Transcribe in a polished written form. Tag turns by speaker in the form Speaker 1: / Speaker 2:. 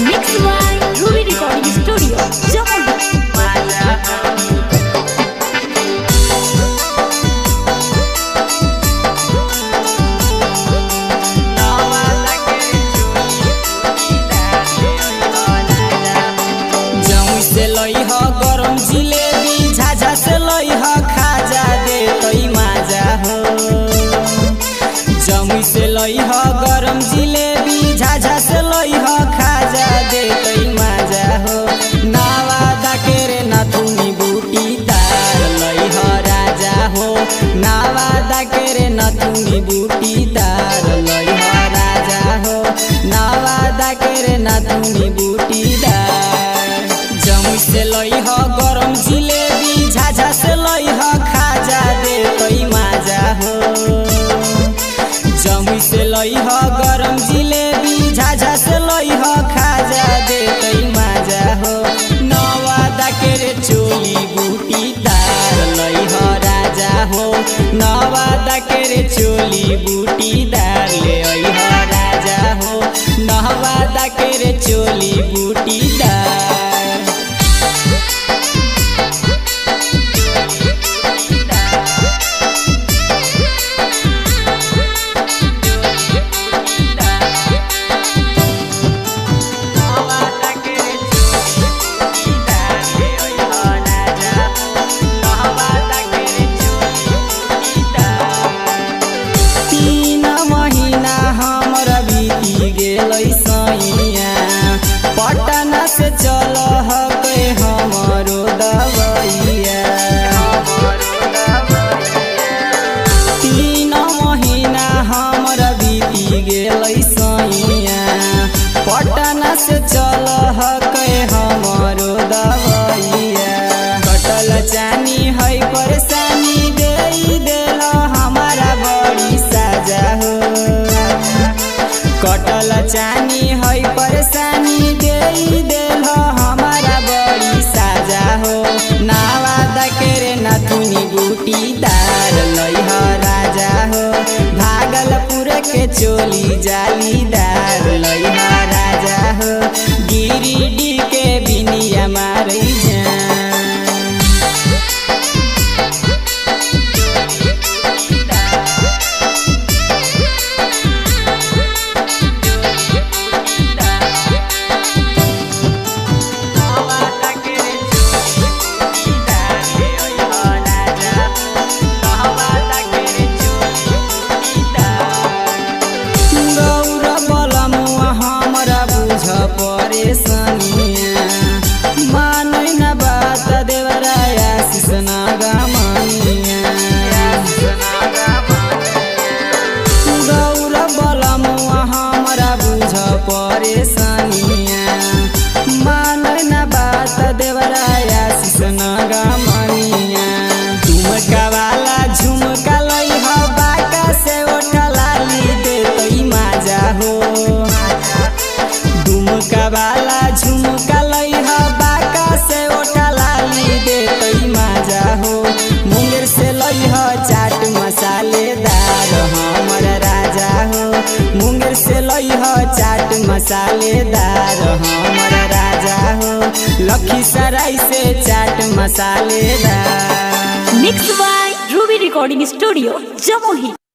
Speaker 1: Mixed by Ruby Recording Studio, Jammu.
Speaker 2: गरम जिलेबी झाझा से लइह खाजा दे तई माजा हो। जमुई से लइह गरम जिलेबी झाझा से लइह खाजा दे तई माजा हो। नावादा के रे नथुनी बूटी तार लइह राजा हो। नावादा के रे नथुनी बूटी तार लइह राजा हो। नावादा के रे नथुनी बूटी तार। जमुई से लइह गरम जिलेबी झाझा से लइह खाजा दे तई माजा हो। जमुई से लइह गरम जिलेबी झाझा से लइह खाजा दे तई माजा हो। नवादा के रे चोली बूटी तार लइह राजा हो। नवादा के रे चोली बूटी तार ले अइह राजा हो। नवादा के रे चोली बूटी तार। पटना से चल हके हमरो दवैया। 3 महीना हमरा बीती गेल सैया। पटना से चल हके हमरो दवैया। कटल चानी है परेशानी दे देल हमारा बड़ी साजा हो। कटल चानी है परेशानी दे देल हमारा बड़ी साजा हो। नावादा के रे नथुनी बूटी दार लइह राजा हो। भागलपुर के चोली जालीदार लइह राजा हो। गिरिडीह के बिनिया मारई जान। परेशानिया मानै न बात देवराया सिसना गमनिया। गौर बलमुआ हमरा बुझ परेशानिया मानै न बात देवराया सिसना गमनिया। झुमका वाला झुमका लइह बाका से ओठला ली दे तई माजा हो। झुमका वाला झुमका लइह बाका से ओठला ली दे तई माजा हो। मुंगेर से लइह चाट मसालेदार हमर राजा हो। मुंगेर से लइह चाट मसालेदार हमर राजा हो। लखीसराय से चाट मसालेदार।
Speaker 1: Mixed by Ruby Recording Studio, Jammu.